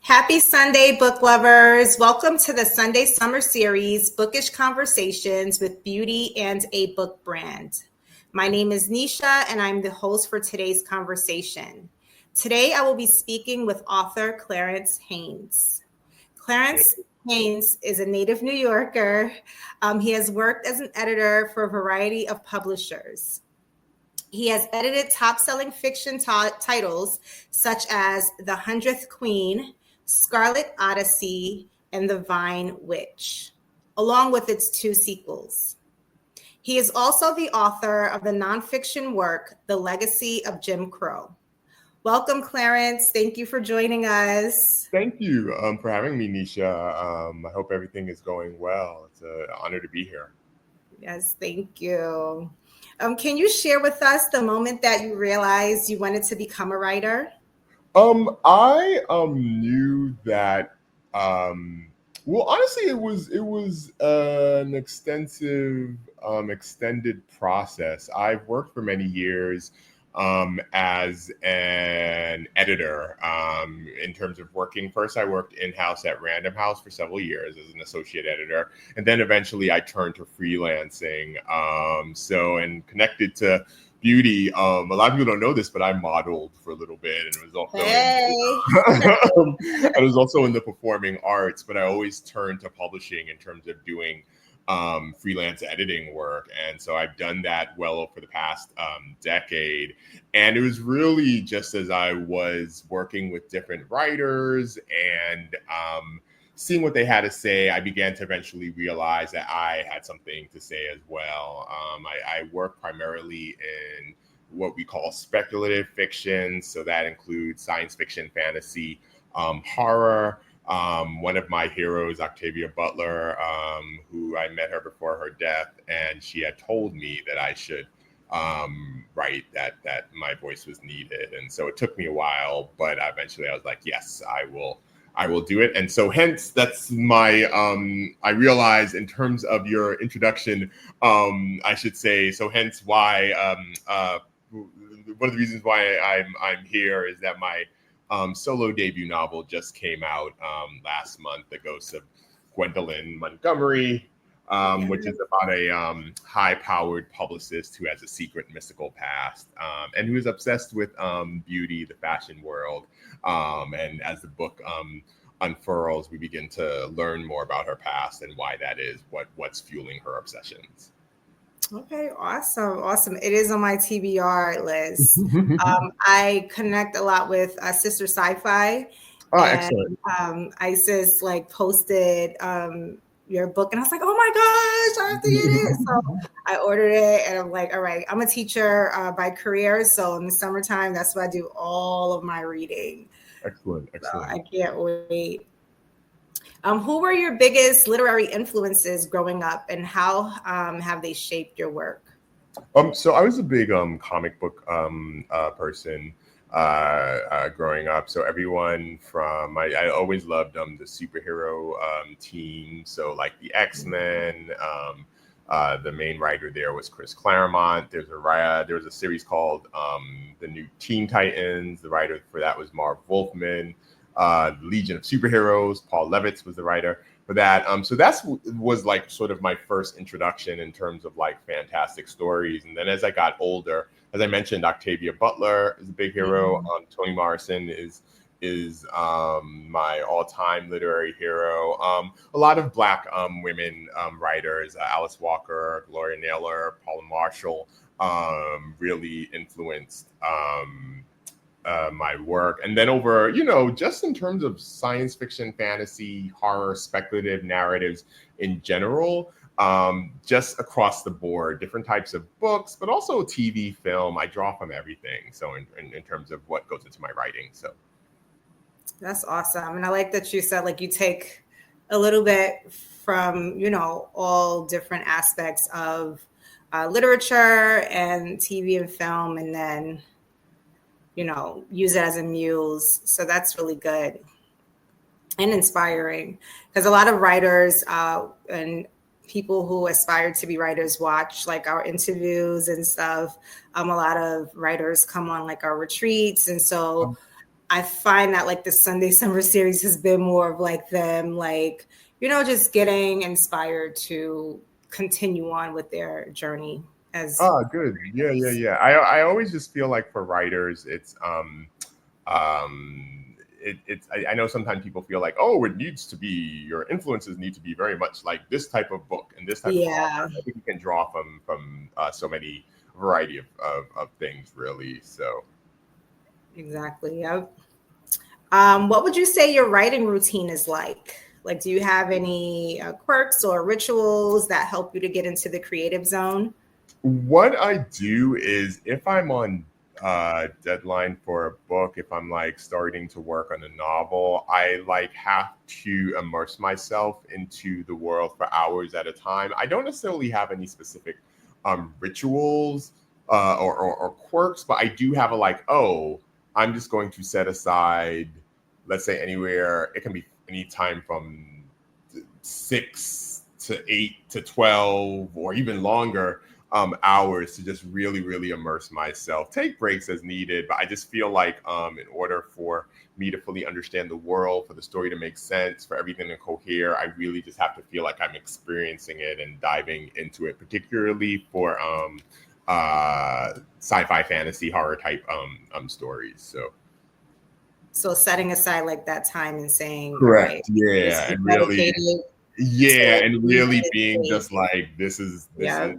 Happy Sunday, book lovers. Welcome to the Sunday Summer Series, Bookish Conversations with Beauty and a Book Brand. My name is Nisha, and I'm the host for today's conversation. Today, I will be speaking with author Clarence Haynes. Clarence Haynes is a native New Yorker. He has worked as an editor for a variety of publishers. He has edited top-selling fiction titles such as The 100th Queen, Scarlet Odyssey, and The Vine Witch, along with its two sequels. He is also the author of the nonfiction work, The Legacy of Jim Crow. Welcome, Clarence. Thank you for joining us. Thank you for having me, Nisha. I hope everything is going well. It's an honor to be here. Yes, thank you. Can you share with us the moment that you realized you wanted to become a writer? I knew that. Well, honestly, it was an extensive, extended process. I've worked for many years as an editor. In terms of working, first I worked in-house at Random House for several years as an associate editor, and then eventually I turned to freelancing. And connected to beauty, a lot of people don't know this, but I modeled for a little bit, and was also I was also in the performing arts, but I always turned to publishing in terms of doing freelance editing work. And so I've done that well for the past decade. And it was really just as I was working with different writers and seeing what they had to say, I began to eventually realize that I had something to say as well. I work primarily in what we call speculative fiction. So that includes science fiction, fantasy, horror. One of my heroes, Octavia Butler, who I met her before her death, and she had told me that I should write, that my voice was needed. And so it took me a while, but eventually I was like, yes, I will do it. And so hence that's my, I realized in terms of your introduction, I should say, so hence why, one of the reasons why I'm here is that my solo debut novel just came out last month, The Ghost of Gwendolyn Montgomery, which is about a high-powered publicist who has a secret mystical past and who is obsessed with beauty, the fashion world. And as the book unfurls, we begin to learn more about her past and why that is, what's fueling her obsessions. Okay, awesome. It is on my TBR list. I connect a lot with Sister Sci-Fi. Oh, excellent. Isis posted your book, and I was like, oh my gosh, I have to get it. So I ordered it, and I'm like, all right, I'm a teacher by career. So in the summertime, that's what I do all of my reading. Excellent. So I can't wait. Who were your biggest literary influences growing up, and how have they shaped your work? So I was a big comic book person growing up. So everyone from I always loved the superhero team. So like the X-Men. The main writer there was Chris Claremont. There was a series called The New Teen Titans. The writer for that was Marv Wolfman. Legion of Superheroes. Paul Levitz was the writer for that. So that was like sort of my first introduction in terms of like fantastic stories. And then as I got older, as I mentioned, Octavia Butler is a big hero. Toni Morrison is my all-time literary hero. A lot of Black women writers, Alice Walker, Gloria Naylor, Paula Marshall, really influenced my work. And then over, just in terms of science fiction, fantasy, horror, speculative narratives in general, just across the board, different types of books, but also TV, film, I draw from everything. So in terms of what goes into my writing. So that's awesome. And I like that you said you take a little bit from, all different aspects of literature and TV and film, and then use it as a muse. So that's really good and inspiring, because a lot of writers and people who aspire to be writers watch our interviews and stuff. A lot of writers come on our retreats. And so I find that like the Sunday Summer Series has been more of like them, like, just getting inspired to continue on with their journey as Oh, good. Yeah, yeah, writers. yeah. I always just feel like for writers, I know sometimes people feel like, oh, it needs to be, your influences need to be very much like this type of book and this type of Yeah, author. I think you can draw from so many variety of things, really. So exactly. Yep. What would you say your writing routine is like? Like, do you have any quirks or rituals that help you to get into the creative zone? what I do is if I'm on deadline for a book, if I'm like starting to work on a novel, I like have to immerse myself into the world for hours at a time. I don't necessarily have any specific rituals or quirks, but I do have a like, oh, I'm just going to set aside, let's say anywhere, it can be any time from 6 to 8 to 12 or even longer hours to just really, really immerse myself. Take breaks as needed, but I just feel like in order for me to fully understand the world, for the story to make sense, for everything to cohere, I really just have to feel like I'm experiencing it and diving into it, particularly for sci-fi, fantasy, horror type stories. So setting aside like that time and saying, all right, Correct. this Yeah, is and really, dedicated yeah, to and being in really this being just space. like this is Yeah,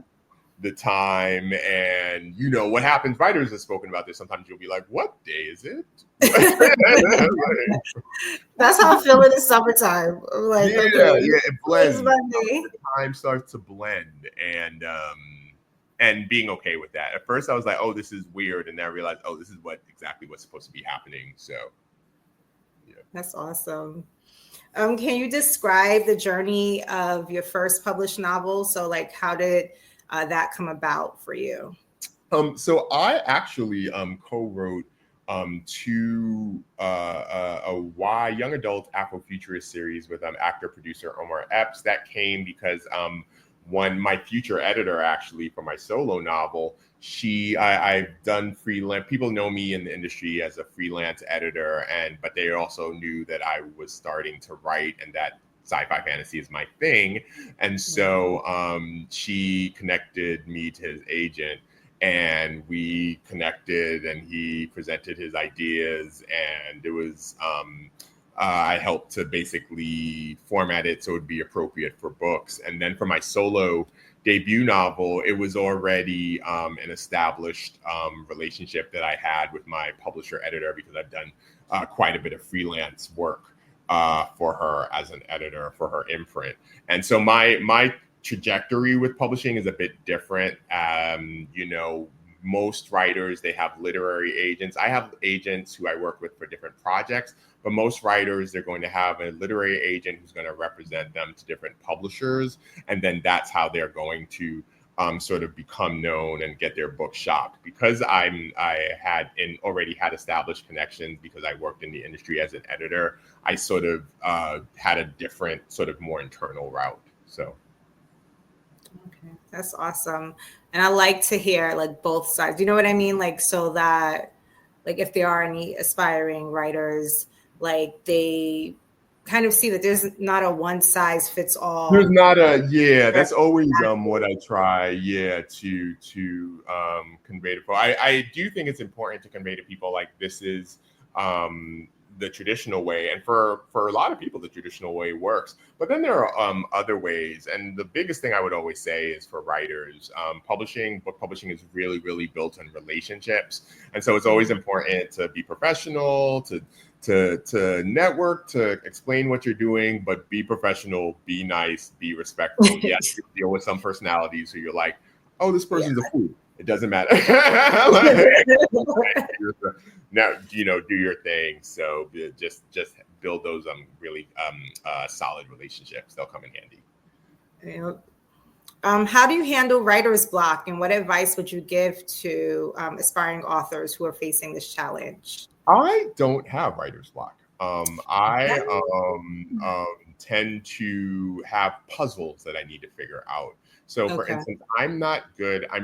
the time. And what happens, writers have spoken about this, sometimes you'll be like, what day is it? that's how I feel in the summertime. I'm like, Yeah, okay, yeah, it today's blends. Monday. The time starts to blend, and being okay with that. At first I was like, oh, this is weird, and then I realized, oh, this is exactly what's supposed to be happening. So yeah. That's awesome. Can you describe the journey of your first published novel? So, like, how did that come about for you? So I actually co-wrote two a young adult Afrofuturist series with actor producer Omar Epps. That came because one my future editor actually for my solo novel. I've done freelance. People know me in the industry as a freelance editor, but they also knew that I was starting to write and that sci-fi fantasy is my thing. And so she connected me to his agent, and we connected, and he presented his ideas, and it was I helped to basically format it so it would be appropriate for books. And then for my solo debut novel, it was already an established relationship that I had with my publisher editor, because I've done quite a bit of freelance work for her as an editor for her imprint. And so my trajectory with publishing is a bit different. Most writers, they have literary agents. I have agents who I work with for different projects, but most writers, they're going to have a literary agent who's going to represent them to different publishers, and then that's how they're going to sort of become known and get their book shopped. Because already had established connections, because I worked in the industry as an editor, I sort of had a different, sort of more internal route. So. Okay, that's awesome. And I like to hear like both sides. You know what I mean? Like, so that, like, if there are any aspiring writers, like, they kind of see that there's not a one size fits There's all. not a yeah. That's always what I try to convey to people. I do think it's important to convey to people like this is the traditional way, and for a lot of people the traditional way works. But then there are other ways, and the biggest thing I would always say is for writers, book publishing is really, really built on relationships, and so it's always important to be professional, to network, to explain what you're doing, but be professional, be nice, be respectful. Yes, you deal with some personalities who you're like, oh, this person's a fool. It doesn't matter. Now, do your thing. So just build those really solid relationships. They'll come in handy. Yeah. How do you handle writer's block, and what advice would you give to aspiring authors who are facing this challenge? I don't have writer's block. I tend to have puzzles that I need to figure out. So, for Okay. instance, I'm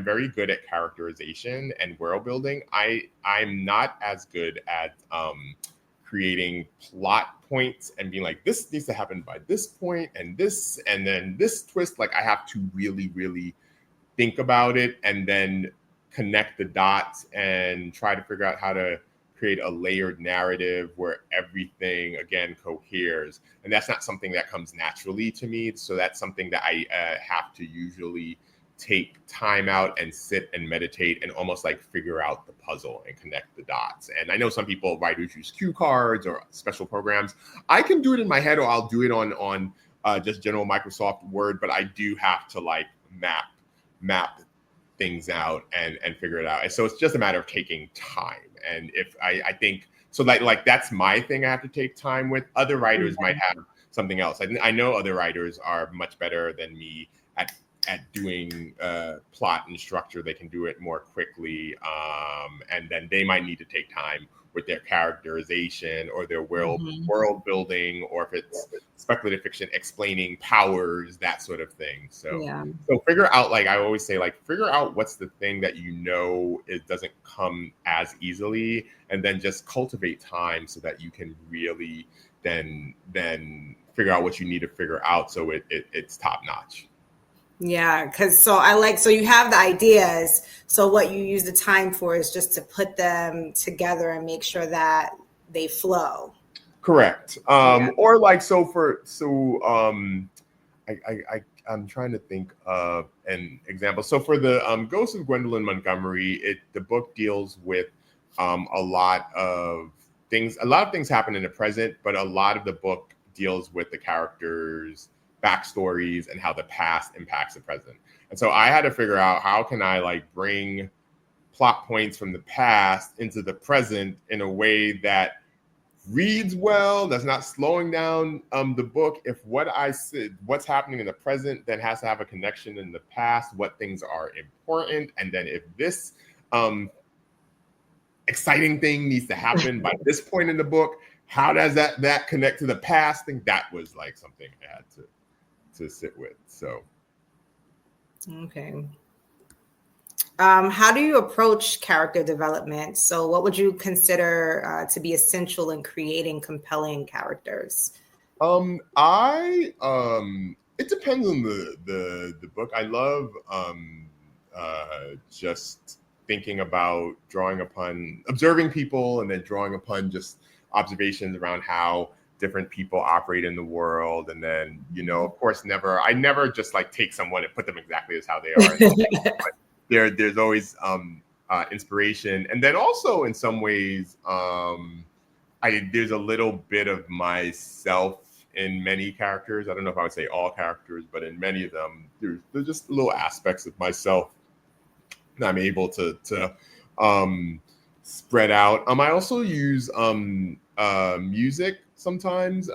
very good at characterization and world building. I'm not as good at creating plot points and being like, this needs to happen by this point and this, and then this twist. Like I have to really, really think about it and then connect the dots and try to figure out how to create a layered narrative where everything again coheres. And that's not something that comes naturally to me. So that's something that I have to usually take time out and sit and meditate and almost like figure out the puzzle and connect the dots. And I know some people, writers, use cue cards or special programs. I can do it in my head, or I'll do it on just general Microsoft Word, but I do have to like map things out and figure it out. And so it's just a matter of taking time. And if I think so, like that's my thing I have to take time with. Other writers might have something else. I know other writers are much better than me at doing plot and structure. They can do it more quickly, and then they might need to take time with their characterization or their world building, or if it's speculative fiction, explaining powers, that sort of thing. So figure out, like I always say, like figure out what's the thing that it doesn't come as easily, and then just cultivate time so that you can really then figure out what you need to figure out so it's top notch. Yeah, because so you have the ideas. So what you use the time for is just to put them together and make sure that they flow. Correct. Or like I'm trying to think of an example. So for the Ghost of Gwendolyn Montgomery, the book deals with a lot of things. A lot of things happen in the present, but a lot of the book deals with the characters' backstories and how the past impacts the present. And so I had to figure out, how can I like bring plot points from the past into the present in a way that reads well, that's not slowing down the book. If what I said, what's happening in the present, then has to have a connection in the past, what things are important. And then if this exciting thing needs to happen by this point in the book, how does that connect to the past? I think that was like something I had to sit with. So okay. How do you approach character development? So what would you consider to be essential in creating compelling characters? It depends on the book. I love just thinking about observing people and then drawing upon just observations around how different people operate in the world. And then, of course, I never just like take someone and put them exactly as how they are. But there's always inspiration. And then also in some ways, there's a little bit of myself in many characters. I don't know if I would say all characters, but in many of them, there's just little aspects of myself that I'm able to spread out. I also use music sometimes.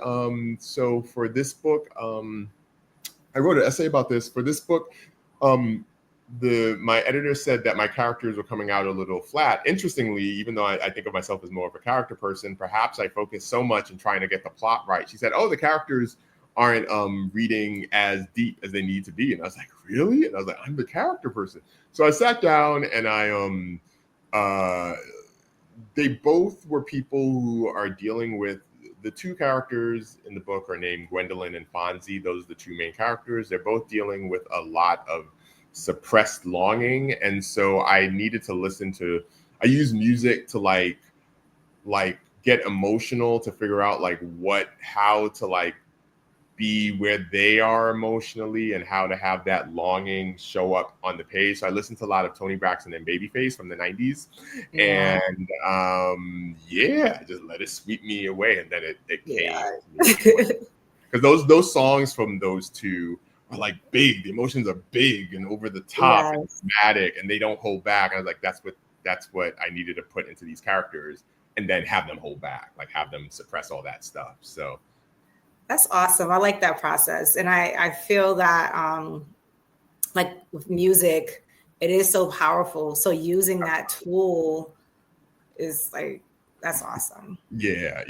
So for this book, I wrote an essay about this. For this book, my editor said that my characters were coming out a little flat. Interestingly, even though I think of myself as more of a character person, perhaps I focus so much in trying to get the plot right. She said, "Oh, the characters aren't reading as deep as they need to be." And I was like, "Really?" And I was like, "I'm the character person." So I sat down and they both were people who are dealing with, the two characters in the book are named Gwendolyn and Fonzie. Those are the two main characters. They're both dealing with a lot of suppressed longing. And so I needed to I use music to like get emotional, to figure out like how to like be where they are emotionally and how to have that longing show up on the page. So I listened to a lot of Toni Braxton and Babyface from the 90s. Yeah. And just let it sweep me away. And then it came. Because those songs from those two are like big. The emotions are big and over the top and dramatic, and they don't hold back. And I was like, that's what I needed to put into these characters, and then have them hold back, like have them suppress all that stuff. So that's awesome. I like that process. And I feel that like with music, it is so powerful. So using that tool is like, that's awesome. Yeah.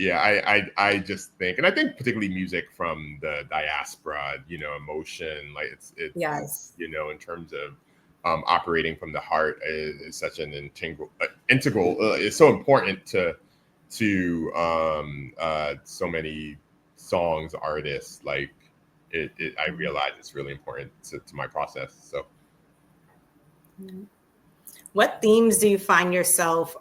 I just think, and I think particularly music from the diaspora, emotion, like it's yes, in terms of operating from the heart is such an integral. It's so important to to so many songs, artists. Like I realize it's really important to my process. So what themes do you find yourself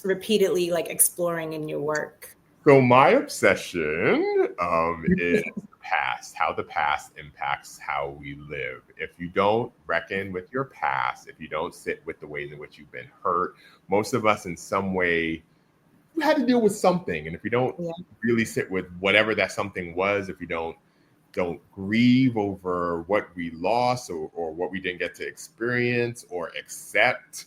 repeatedly like exploring in your work? So my obsession is the past, how the past impacts how we live. If you don't reckon with your past, if you don't sit with the ways in which you've been hurt, most of us in some way had to deal with something. And if you don't really sit with whatever that something was, if you don't grieve over what we lost or what we didn't get to experience or accept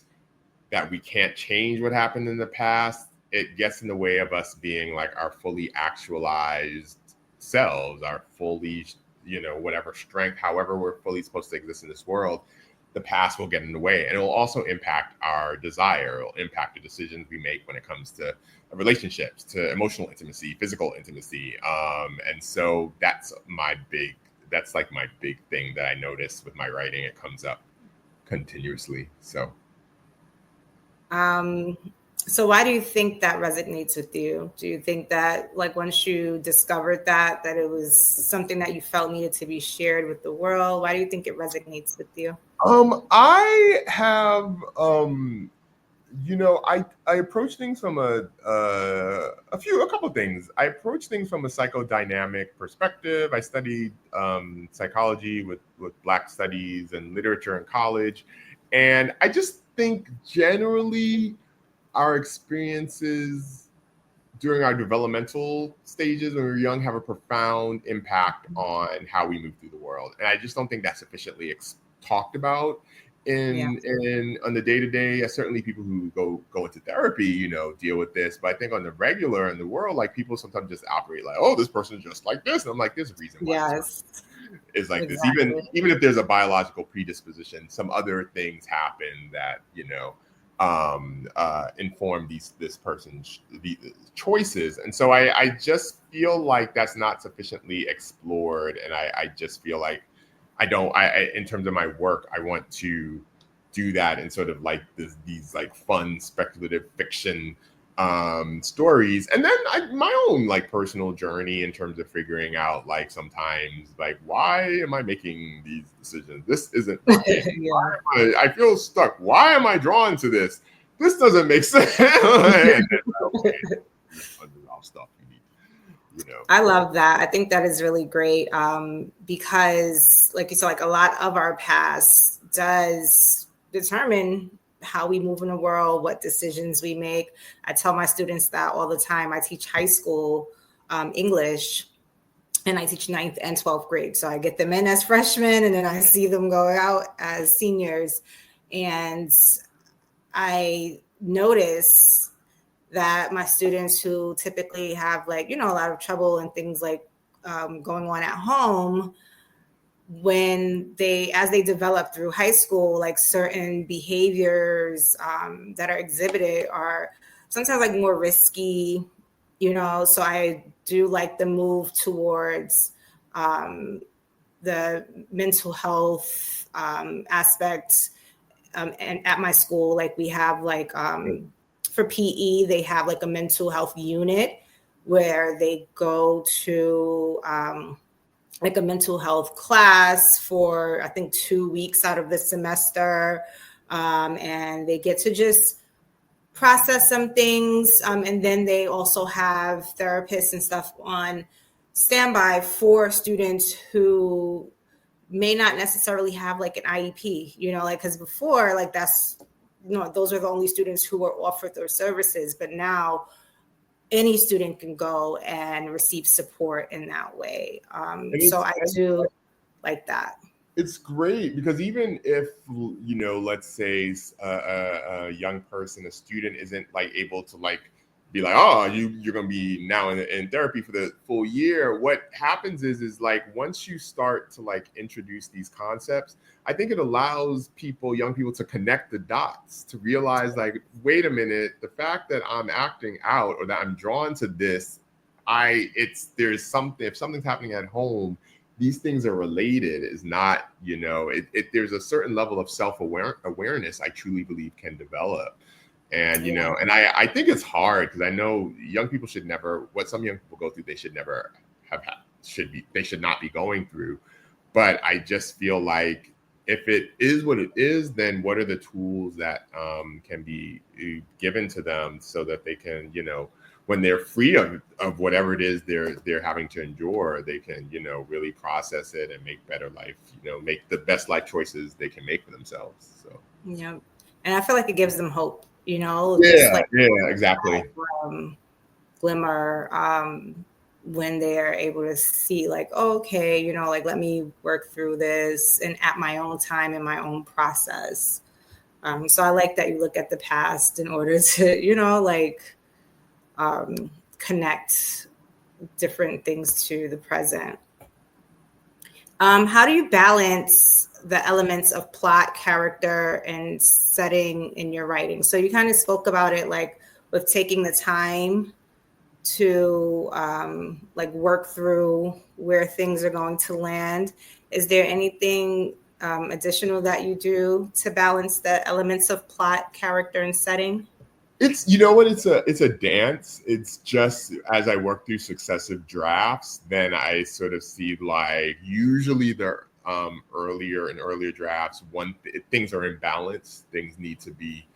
that we can't change what happened in the past, it gets in the way of us being like our fully actualized selves, our fully, whatever strength, however we're fully supposed to exist in this world. The past will get in the way, and it will also impact our desire. It will impact the decisions we make when it comes to relationships, to emotional intimacy, physical intimacy. And so that's like my big thing that I notice with my writing. It comes up continuously. So why do you think that resonates with you? Do you think that like once you discovered that it was something that you felt needed to be shared with the world? Why do you think it resonates with you? I have, I approach things from a couple things. I approach things from a psychodynamic perspective. I studied psychology with Black studies and literature in college. And I just think generally our experiences during our developmental stages when we're young have a profound impact on how we move through the world. And I just don't think that's sufficiently talked about on the day-to-day. Certainly people who go into therapy, deal with this. But I think on the regular in the world, like people sometimes just operate like, oh, this person's just like this. And I'm like, there's a reason why this is like this. Even if there's a biological predisposition, some other things happen that, inform this person's choices. And so I just feel like that's not sufficiently explored. And I just feel like in terms of my work, I want to do that in sort of like these like fun speculative fiction stories. And then my own like personal journey in terms of figuring out like sometimes like, why am I making these decisions? This isn't I feel stuck. Why am I drawn to this? This doesn't make sense. Stuff you need. I love that. I think that is really great because like you said, like a lot of our past does determine how we move in the world, what decisions we make. I tell my students that all the time. I teach high school English and I teach 9th and 12th grade. So I get them in as freshmen and then I see them go out as seniors. And I notice that my students who typically have like, a lot of trouble and things like going on at home, as they develop through high school, like certain behaviors that are exhibited are sometimes like more risky, so I do like the move towards the mental health aspect. And at my school, like we have like for PE, they have like a mental health unit where they go to like a mental health class for, I think, 2 weeks out of the semester. And they get to just process some things. And then they also have therapists and stuff on standby for students who may not necessarily have like an IEP, like, because before, like that's, those are the only students who were offered those services. But now any student can go and receive support in that way. So I do like that. It's great because even if, let's say a young person, a student isn't like able to like be like, oh, you're going to be now in therapy for the full year. What happens is like, once you start to like introduce these concepts, I think it allows young people to connect the dots, to realize like, wait a minute, the fact that I'm acting out or that I'm drawn to this, there's something, if something's happening at home, these things are related is not, there's a certain level of self-awareness I truly believe can develop. And, and I think it's hard because I know young people should never, what some young people go through, they should never they should not be going through. But I just feel like if it is what it is, then what are the tools that can be given to them so that they can, when they're free of whatever it is they're having to endure, they can, really process it and make better life, make the best life choices they can make for themselves. So yeah, and I feel like it gives them hope, yeah, exactly. Glimmer when they're able to see like, oh, okay, like let me work through this and at my own time in my own process. So I like that you look at the past in order to, connect different things to the present. How do you balance the elements of plot, character, and setting in your writing? So you kind of spoke about it, like with taking the time to work through where things are going to land. Is there anything additional that you do to balance the elements of plot, character, and setting? It's it's a dance. It's just as I work through successive drafts, then I sort of see like usually the earlier drafts, things are in balance. Things need to be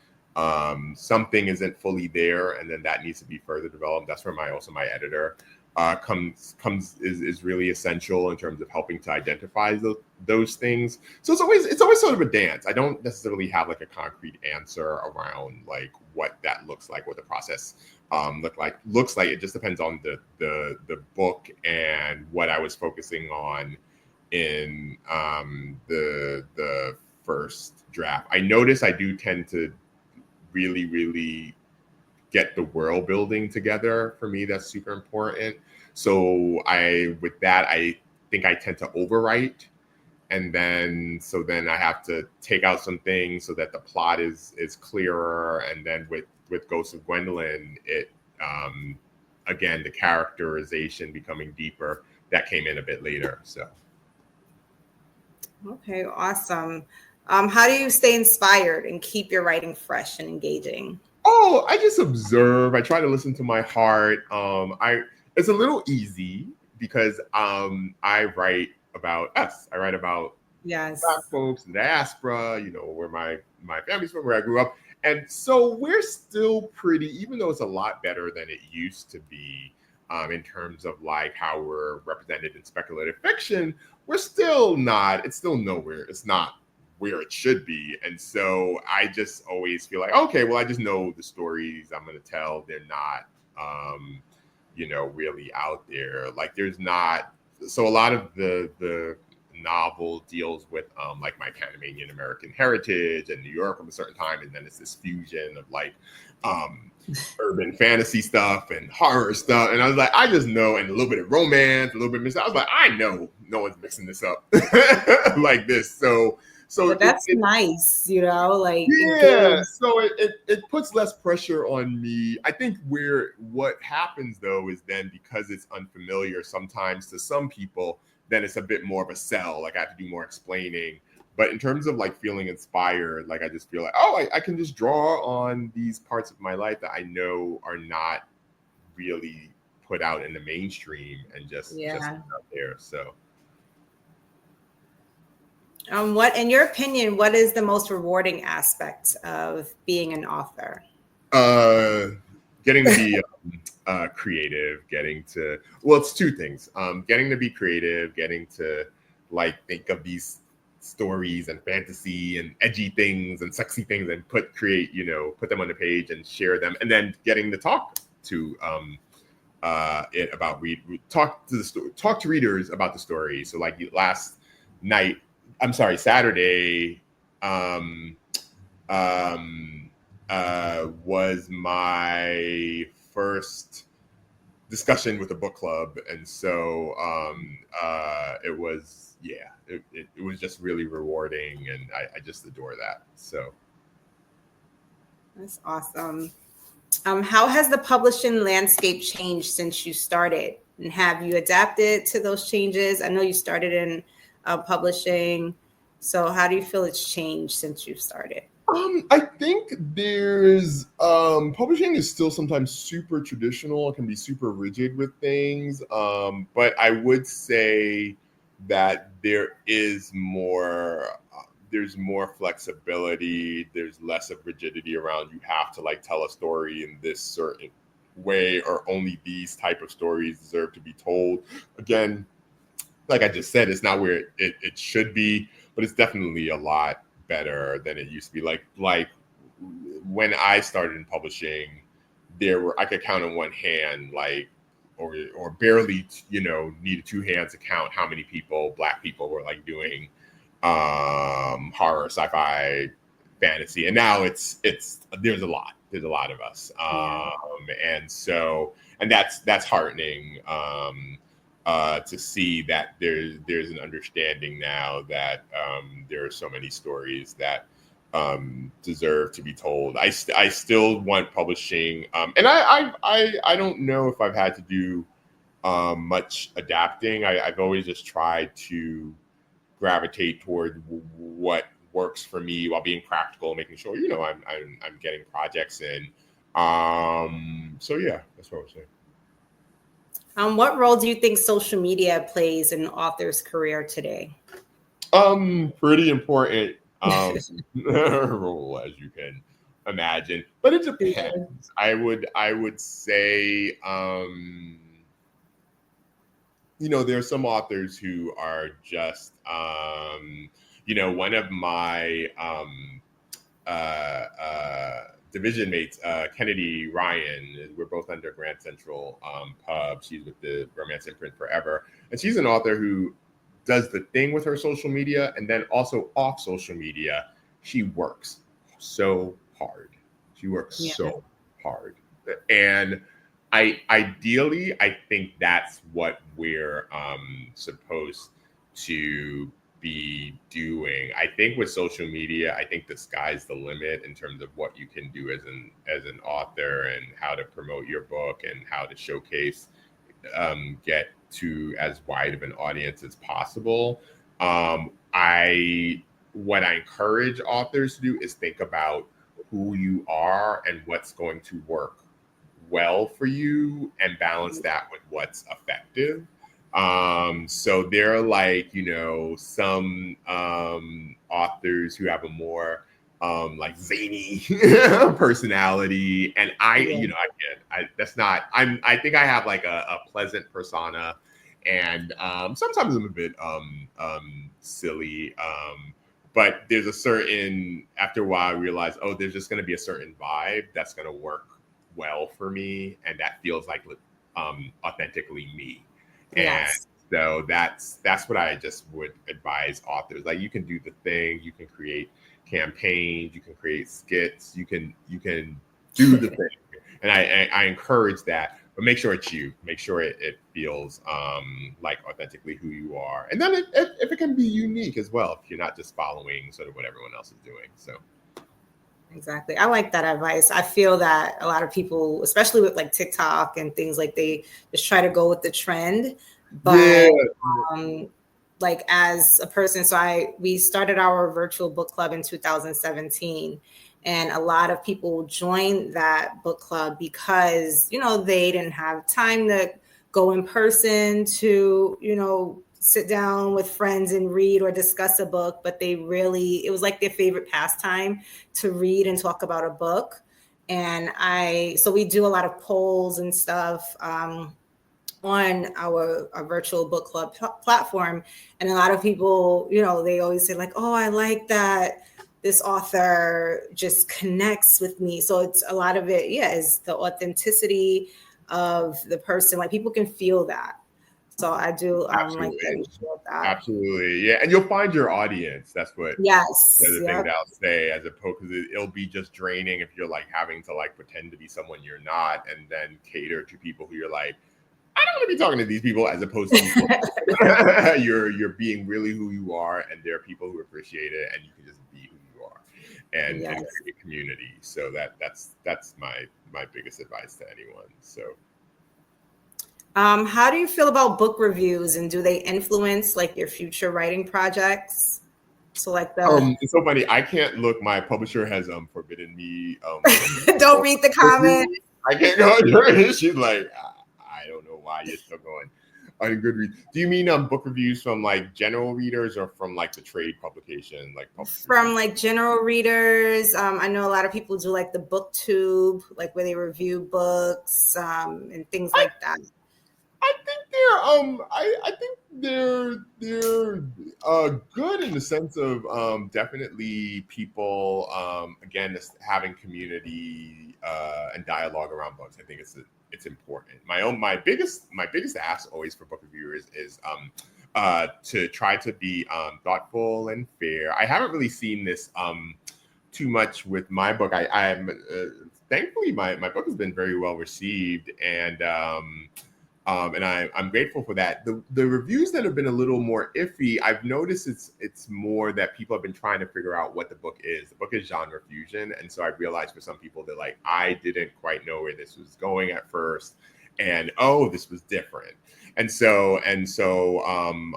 something isn't fully there, and then that needs to be further developed. That's where my editor is really essential in terms of helping to identify those things. So it's always sort of a dance. I don't necessarily have like a concrete answer around like what that looks like, what the process looks like. It just depends on the book and what I was focusing on in the first draft. I notice I do tend to really get the world building together. For me, that's super important. So I think I tend to overwrite, and then I have to take out some things so that the plot is clearer. And then with Ghost of Gwendolyn, it again, the characterization becoming deeper, that came in a bit later. So okay, awesome. How do you stay inspired and keep your writing fresh and engaging? Oh, I just observe. I try to listen to my heart. It's a little easy because I write about us. I write about Yes, Black folks, the diaspora, where my family's from, where I grew up. And so we're still pretty, even though it's a lot better than it used to be in terms of like how we're represented in speculative fiction, it's still nowhere. It's not where it should be. And so I just always feel like, okay, well, I just know the stories I'm going to tell. They're not, really out there. Like there's not, so a lot of the novel deals with like my Panamanian American heritage and New York from a certain time. And then it's this fusion of like urban fantasy stuff and horror stuff. And I was like, I just know, and a little bit of romance, a little bit of mystery. I was like, I know no one's mixing this up like this. So that's nice, like yeah. So it puts less pressure on me. I think what happens though is then because it's unfamiliar sometimes to some people, then it's a bit more of a sell. Like I have to do more explaining. But in terms of like feeling inspired, like I just feel like, oh, I can just draw on these parts of my life that I know are not really put out in the mainstream and just out there. So. What, in your opinion, what is the most rewarding aspect of being an author? Getting to be creative, it's two things. Getting to be creative, getting to like think of these stories and fantasy and edgy things and sexy things and put them on the page and share them, and then getting to talk to talk to readers about the story. So like Saturday was my first discussion with the book club, and so it was it was just really rewarding, and I just adore that. So that's awesome. How has the publishing landscape changed since you started, and have you adapted to those changes? I know you started in publishing, so how do you feel it's changed since you've started? I think there's publishing is still sometimes super traditional. It can be super rigid with things. But I would say that there's more flexibility. There's less of rigidity around you have to like tell a story in this certain way or only these type of stories deserve to be told. Again, like I just said, it's not where it should be, but it's definitely a lot better than it used to be. Like when I started in publishing, I could count on one hand, like or barely, needed two hands to count how many Black people were like doing horror, sci-fi, fantasy, and now it's there's a lot of us, and that's heartening. To see that there's an understanding now that there are so many stories that deserve to be told. I still want publishing, and I don't know if I've had to do much adapting. I've always just tried to gravitate toward what works for me while being practical, making sure I'm getting projects in. So yeah, that's what I would say. What role do you think social media plays in an author's career today? Pretty important role, as you can imagine, but it depends. I would say, there are some authors who are just, one of my division mates, Kennedy Ryan, we're both under Grand Central Pub. She's with the Romance Imprint Forever. And she's an author who does the thing with her social media, and then also off social media, she works so hard. She works so hard. And ideally, I think that's what we're supposed to be doing. I think with social media, I think the sky's the limit in terms of what you can do as an author and how to promote your book and how to showcase, get to as wide of an audience as possible. What I encourage authors to do is think about who you are and what's going to work well for you and balance that with what's effective. So there are like, some authors who have a more like zany personality. And I think I have like a pleasant persona, and sometimes I'm a bit silly. But there's after a while I realized, there's just going to be a certain vibe that's going to work well for me. And that feels like authentically me. Yes. And so that's what I just would advise authors. Like, you can do the thing, you can create campaigns, you can create skits, you can do the thing. And I encourage that, but make sure it's you. Make sure it feels like authentically who you are. And then if it can be unique as well, if you're not just following sort of what everyone else is doing. So exactly. I like that advice. I feel that a lot of people, especially with like TikTok and things, like they just try to go with the trend. But like as a person, we started our virtual book club in 2017. And a lot of people joined that book club because, they didn't have time to go in person to, sit down with friends and read or discuss a book, but it was like their favorite pastime to read and talk about a book. And so we do a lot of polls and stuff on our virtual book club platform. And a lot of people, they always say like, oh, I like that this author just connects with me. So it's a lot of it, is the authenticity of the person. Like, people can feel that. So I do like that. Absolutely. Yeah. And you'll find your audience. That's what the thing that I'll say, as opposed to it'll be just draining if you're like having to like pretend to be someone you're not and then cater to people who you're like, I don't want to be talking to these people, as opposed to you're being really who you are, and there are people who appreciate it, and you can just be who you are and create a community. So that's my biggest advice to anyone. So how do you feel about book reviews, and do they influence like your future writing projects? So like the It's so funny. I can't look. My publisher has forbidden me. don't read the comments. I can't go there. She's like, I don't know why you're still going on Goodreads. Do you mean book reviews from like general readers or from like the trade publication, like publishers? From like general readers? I know a lot of people do like the BookTube, like where they review books and things like that. I think I think they're good in the sense of definitely people again just having community and dialogue around books. I think it's important. My biggest ask always for book reviewers is to try to be thoughtful and fair. I haven't really seen this too much with my book. I'm thankfully my book has been very well received, and I'm grateful for that. The reviews that have been a little more iffy, I've noticed it's more that people have been trying to figure out what the book is. The book is genre fusion, and so I realized for some people that like I didn't quite know where this was going at first, and this was different. And so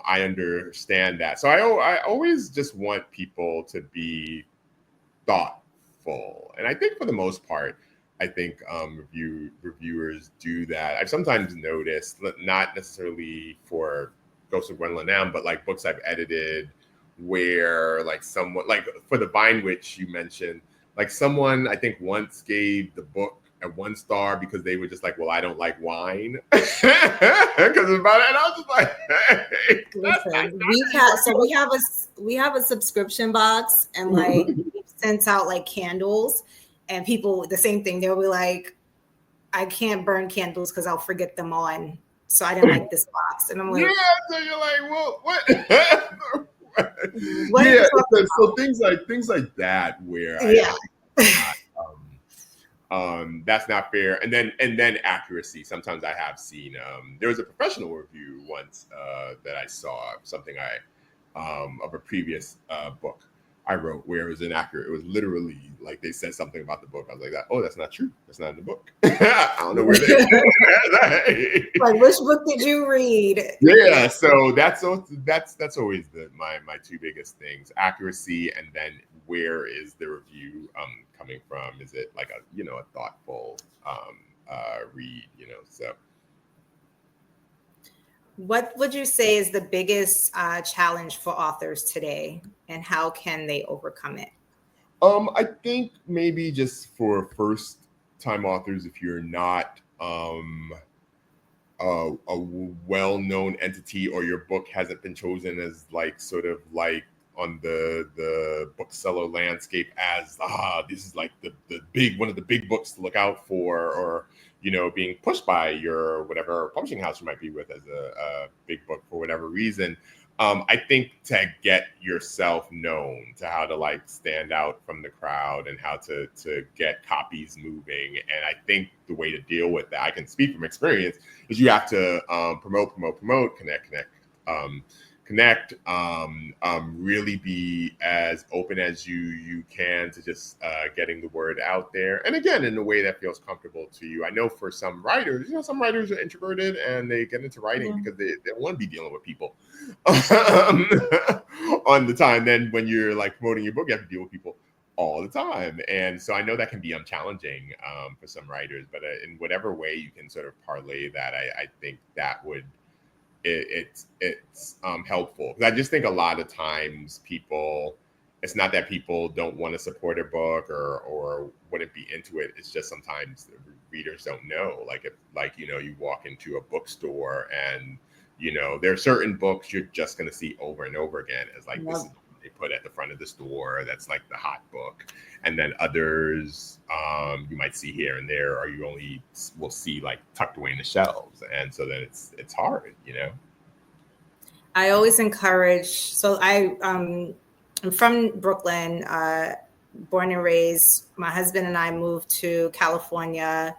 I understand that. So I always just want people to be thoughtful, and I think for the most part, I think reviewers do that. I've sometimes noticed, not necessarily for Ghost of Gwendolyn M, but like books I've edited where like someone, like for the Vine Witch you mentioned, like someone I think once gave the book a 1 star because they were just like, well, I don't like wine. Because about it, and I was just like, hey, listen, we have a subscription box, and like we sent out like candles. And people, the same thing, they'll be like, I can't burn candles because I'll forget them on. So I didn't like this box. And I'm like, yeah, so you're like, well, what? Yeah, so things like that where that's not fair. And then accuracy. Sometimes I have seen there was a professional review once that I saw something of a previous book I wrote where it was inaccurate. It was literally like they said something about the book. I was like, "Oh, that's not true. That's not in the book." I don't know where they. Like, which book did you read? Yeah, so that's always my 2 biggest things: accuracy, and then where is the review coming from? Is it like a thoughtful read? So. What would you say is the biggest challenge for authors today, and how can they overcome it? I think maybe just for first-time authors, if you're not a well-known entity, or your book hasn't been chosen as like sort of like on the bookseller landscape as this is like the big one of the big books to look out for, or being pushed by your whatever publishing house you might be with as a big book for whatever reason. I think to get yourself known, to how to like stand out from the crowd and how to get copies moving. And I think the way to deal with that, I can speak from experience, is you have to promote, connect, really be as open as you can to just getting the word out there, and again in a way that feels comfortable to you. I know for some writers, some writers are introverted and they get into writing because they want to be dealing with people on the time. Then when you're like promoting your book, you have to deal with people all the time, and so I know that can be challenging for some writers, but in whatever way you can sort of parlay that, I think that would it's helpful, because I just think a lot of times it's not that people don't want to support a book or wouldn't be into it. It's just sometimes the readers don't know. Like if you walk into a bookstore and there are certain books you're just going to see over and over again as like this is what they put at the front of the store. That's like the hot book, and then others you might see here and there, or you only will see like tucked away in the shelves, and so then it's hard. I always encourage. So I'm from Brooklyn, born and raised. My husband and I moved to California,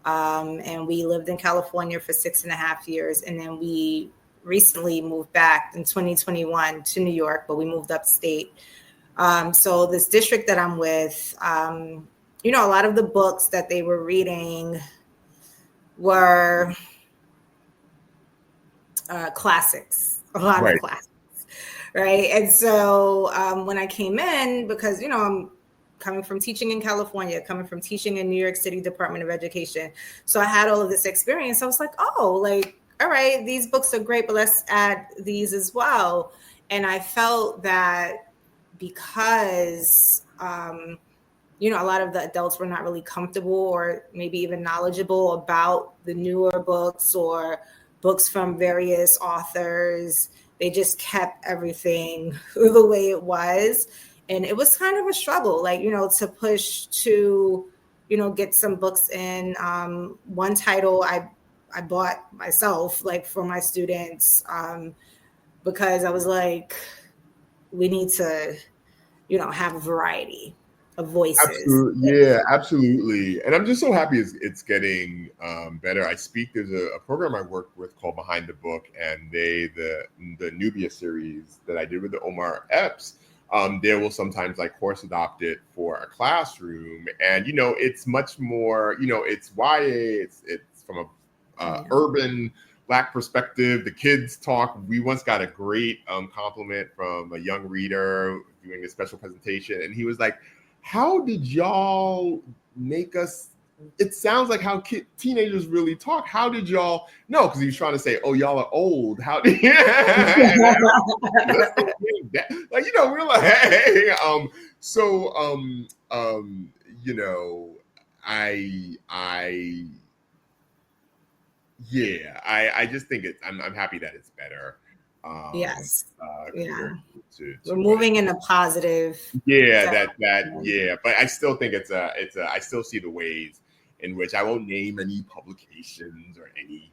and we lived in California for 6.5 years, and then we recently moved back in 2021 to New York, but we moved upstate. So this district that I'm with, a lot of the books that they were reading were classics, a lot of classics. right? And so when I came in, because, I'm coming from teaching in California, coming from teaching in New York City Department of Education. So I had all of this experience. I was like, oh, like, all right, these books are great, but let's add these as well. And I felt that because, a lot of the adults were not really comfortable or maybe even knowledgeable about the newer books or books from various authors. They just kept everything the way it was. And it was kind of a struggle, like, to push to, get some books in. One title I bought myself, like for my students, because I was like, we need to, have a variety of voices. Absolutely, yeah, absolutely. And I'm just so happy it's getting better. There's a program I work with called Behind the Book, and the Nubia series that I did with the Omar Epps, they will sometimes like course adopt it for a classroom. And, it's much more, it's YA, it's from a urban Black perspective. The kids talk. We once got a great compliment from a young reader doing a special presentation, and he was like, how did y'all make us? It sounds like how teenagers really talk. How did y'all know? Because he was trying to say, "Oh, y'all are old." How did? Like, we're like, hey, I just think I'm happy that it's better. Yes. Yeah. To We're moving in a positive. But I still think I still see the ways in which I won't name any publications or any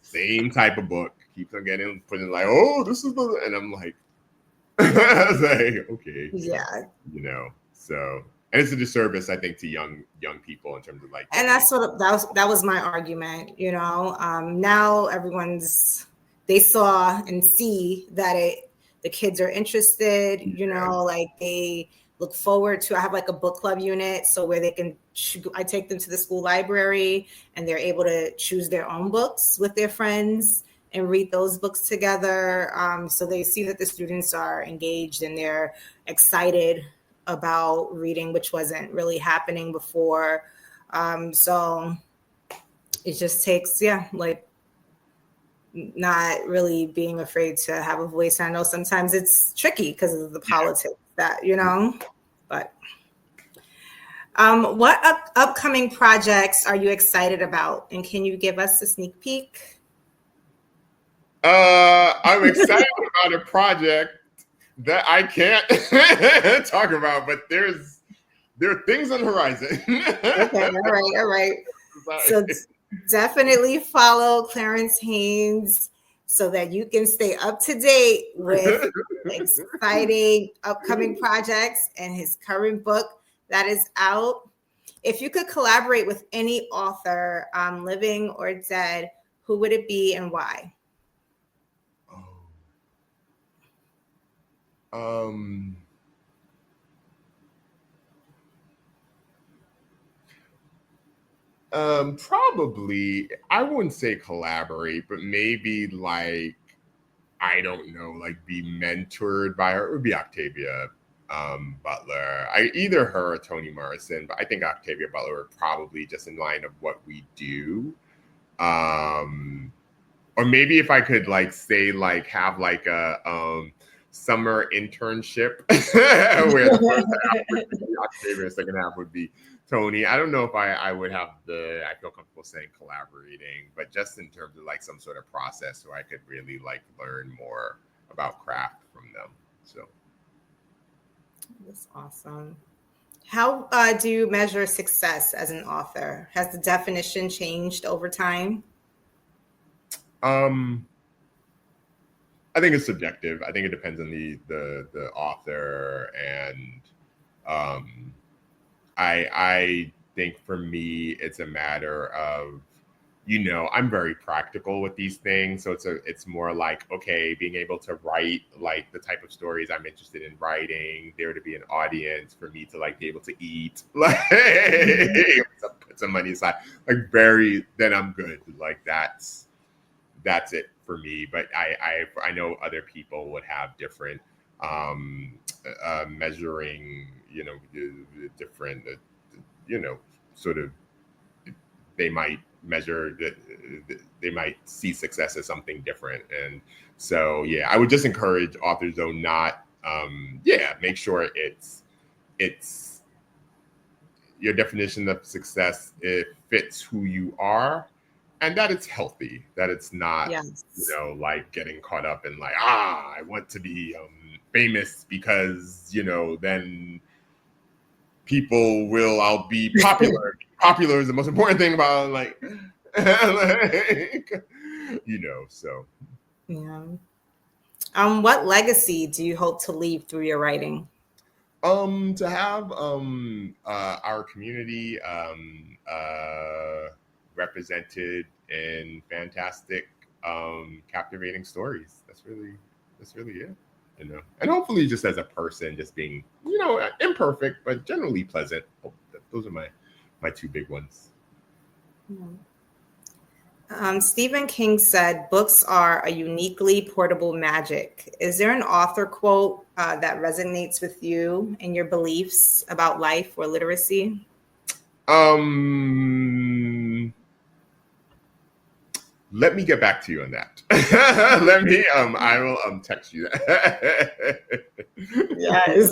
same type of book keeps on getting put in like, oh, this is the, and I'm like, I was like, okay, so. And it's a disservice, I think, to young people in terms of like. And that's that was my argument. Now they saw and see that the kids are interested. Like they look forward to. I have like a book club unit, so where they can. I take them to the school library, and they're able to choose their own books with their friends and read those books together. So they see that the students are engaged and they're excited about reading, which wasn't really happening before. So it just takes, like not really being afraid to have a voice. I know sometimes it's tricky because of the politics that, but what upcoming projects are you excited about? And can you give us a sneak peek? I'm excited about a project that I can't talk about, but there are things on the horizon. Okay, all right. So definitely follow Clarence Haynes so that you can stay up to date with exciting upcoming projects and his current book that is out. If you could collaborate with any author, living or dead, who would it be and why? Probably, I wouldn't say collaborate, but maybe like, I don't know, like be mentored by her. It would be Octavia Butler. Either her or Toni Morrison, but I think Octavia Butler would probably, just in line of what we do. Or maybe if I could like say like have like a summer internship where the first half would be Octavia, the second half would be Toni. I don't know if I would have I feel comfortable saying collaborating, but just in terms of like some sort of process where I could really like learn more about craft from them. So that's awesome. How do you measure success as an author? Has the definition changed over time? I think it's subjective. I think it depends on the author, and I think for me it's a matter of, I'm very practical with these things, so it's more like, okay, being able to write like the type of stories I'm interested in writing, there to be an audience for me to like be able to eat, like put some money aside, like then I'm good. Like that's it for for me, but I know other people would have different measuring, different, sort of, they might measure that, they might see success as something different. And so, yeah, I would just encourage authors, though, not, make sure it's your definition of success, it fits who you are, and that it's healthy, that it's not, Yes. like getting caught up in like, I want to be famous because, then I'll be popular. Popular is the most important thing about like, so. Yeah. What legacy do you hope to leave through your writing? To have our community represented in fantastic, captivating stories. That's really it. And hopefully, just as a person, just being imperfect but generally pleasant. Those are my two big ones. Stephen King said, books are a uniquely portable magic. Is there an author quote that resonates with you and your beliefs about life or literacy? Let me get back to you on that. I will text you that. Yes.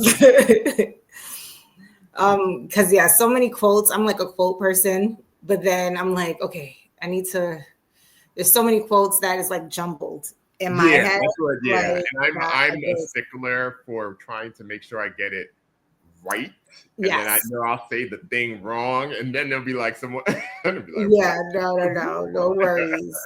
Because so many quotes. I'm like a quote person, but then I'm like, okay, there's so many quotes that is like jumbled in my head. That's what, like, and I'm a stickler for trying to make sure I get it right. And then I know I'll say the thing wrong, and then there'll be like someone. Be like, no worries.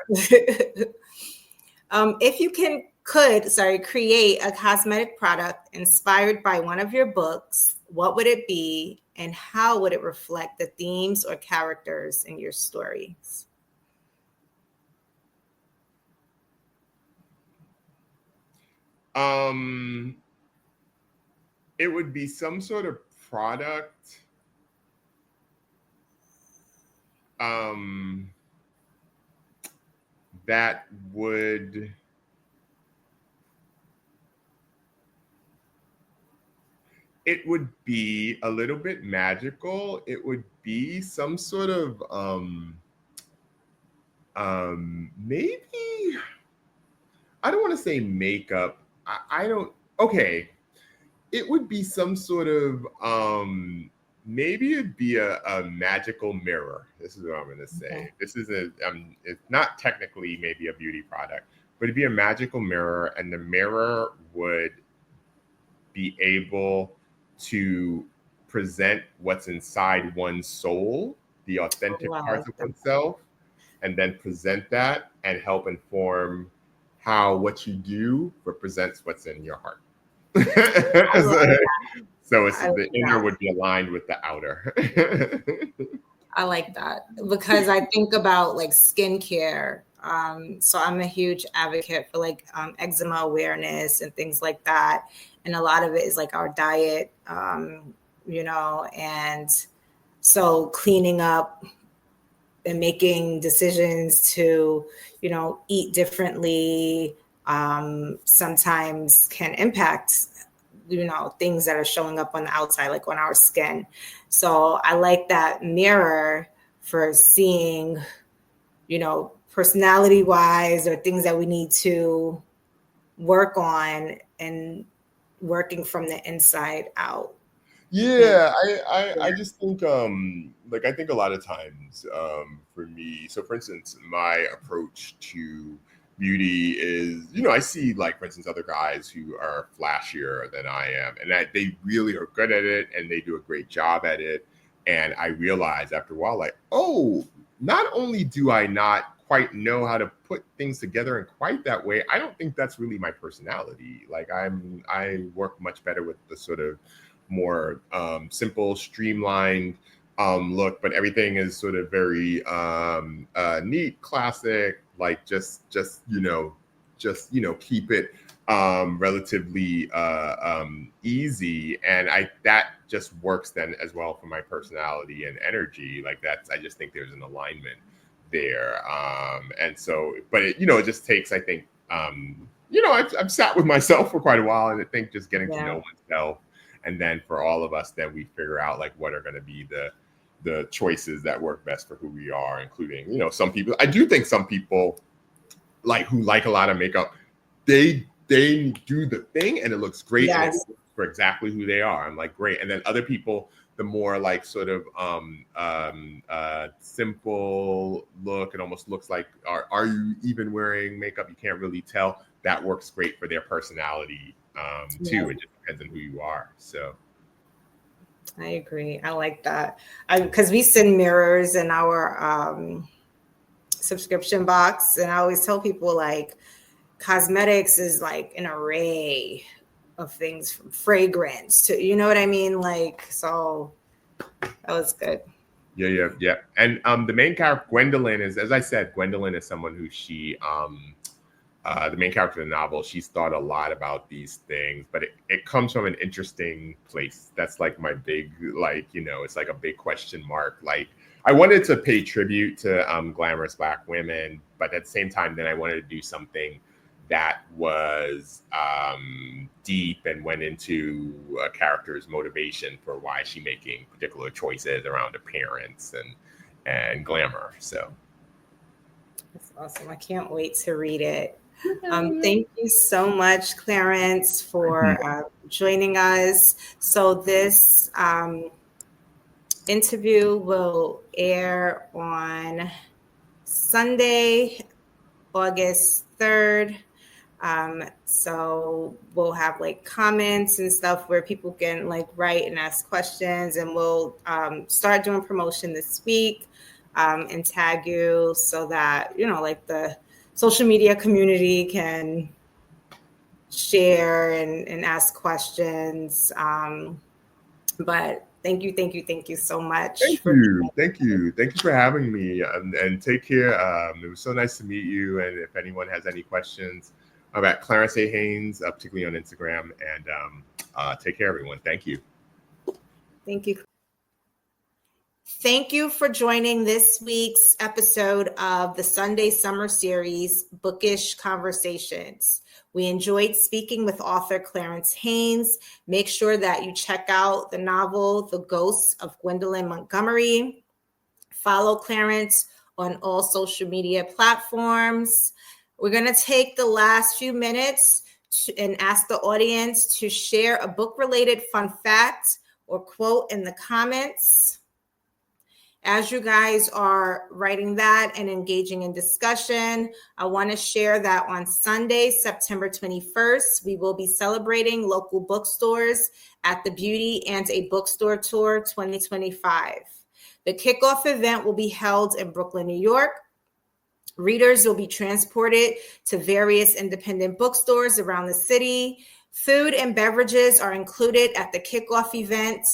If you could create a cosmetic product inspired by one of your books, what would it be, and how would it reflect the themes or characters in your stories? It would be some sort of product that would be a little bit magical. It would be some sort of maybe, I don't want to say makeup. I don't. Okay, it would be some sort of maybe it'd be a magical mirror. This is what I'm going to say. Okay. This is it's not technically maybe a beauty product, but it'd be a magical mirror, and the mirror would be able to present what's inside one's soul, the authentic parts of oneself, and then present that and help inform how what you do represents what's in your heart. So it's the inner would be aligned with the outer. I like that, because I think about like skincare. So I'm a huge advocate for like eczema awareness and things like that. And a lot of it is like our diet, and so cleaning up and making decisions to, eat differently, sometimes can impact, things that are showing up on the outside, like on our skin. So I like that mirror for seeing, personality wise, or things that we need to work on, and working from the inside out. Yeah, I just think I think a lot of times for me, so for instance, my approach to beauty is, I see like, for instance, other guys who are flashier than I am, and that they really are good at it and they do a great job at it. And I realize after a while, like, oh, not only do I not quite know how to put things together in quite that way, I don't think that's really my personality. Like I work much better with the sort of more simple, streamlined look, but everything is sort of very neat, classic, like just keep it relatively easy. And that just works then as well for my personality and energy. Like I just think there's an alignment there. And so, but it, you know, it just takes, I think, you know, I've sat with myself for quite a while, and I think just getting to know oneself, and then for all of us, then we figure out like what are going to be the choices that work best for who we are, including, you know, some people. I do think some people like who like a lot of makeup, they do the thing and it looks great, and it looks for exactly who they are. I'm like, great. And then other people, the more like sort of simple look, it almost looks like, are you even wearing makeup? You can't really tell. That works great for their personality too. It just depends on who you are. So I agree. I like that. Because we send mirrors in our subscription box, and I always tell people like cosmetics is like an array of things, from fragrance to, you know what I mean? Like, so that was good. Yeah. And the main character, Gwendolyn, is, as I said, Gwendolyn is someone who she the main character of the novel, she's thought a lot about these things, but it comes from an interesting place. That's like my big, like, you know, it's like a big question mark. Like, I wanted to pay tribute to glamorous Black women, but at the same time, then I wanted to do something that was deep and went into a character's motivation for why she's making particular choices around appearance and glamour. So that's awesome. I can't wait to read it. Thank you so much, Clarence, for joining us. So this interview will air on Sunday, August 3rd. So we'll have like comments and stuff where people can like write and ask questions, and we'll start doing promotion this week and tag you so that, you know, like the social media community can share and ask questions. But thank you so much. Thank you for having me, and take care. It was so nice to meet you. And if anyone has any questions, I'm at Clarence A. Haynes, particularly on Instagram. And take care, everyone. Thank you. Thank you. Thank you for joining this week's episode of the Sunday Summer Series, Bookish Conversations. We enjoyed speaking with author Clarence Haynes. Make sure that you check out the novel, The Ghosts of Gwendolyn Montgomery. Follow Clarence on all social media platforms. We're going to take the last few minutes and ask the audience to share a book-related fun fact or quote in the comments. As you guys are writing that and engaging in discussion, I want to share that on Sunday, September 21st, we will be celebrating local bookstores at the Beauty and a Bookstore Tour 2025. The kickoff event will be held in Brooklyn, New York. Readers will be transported to various independent bookstores around the city. Food and beverages are included at the kickoff event.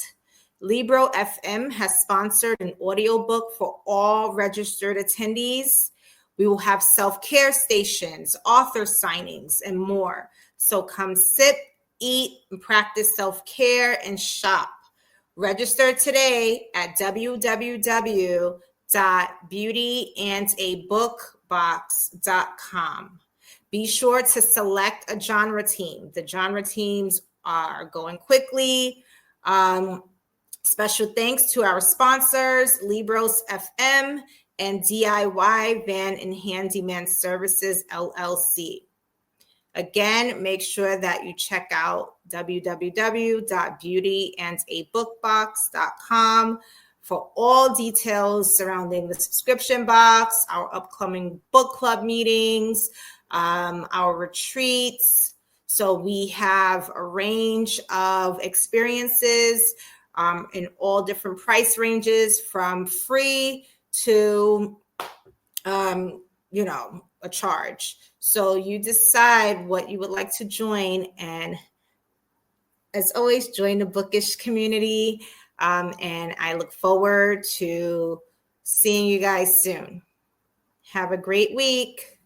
Libro FM has sponsored an audiobook for all registered attendees. We will have self-care stations, author signings, and more. So come sit, eat, and practice self-care and shop. Register today at www.beautyandabookbox.com. Be sure to select a genre team. The genre teams are going quickly. Special thanks to our sponsors, Libros FM and DIY Van and Handyman Services, LLC. Again, make sure that you check out www.beautyandabookbox.com for all details surrounding the subscription box, our upcoming book club meetings, our retreats. So we have a range of experiences in all different price ranges, from free to, a charge. So you decide what you would like to join. And as always, join the Bookish community. And I look forward to seeing you guys soon. Have a great week.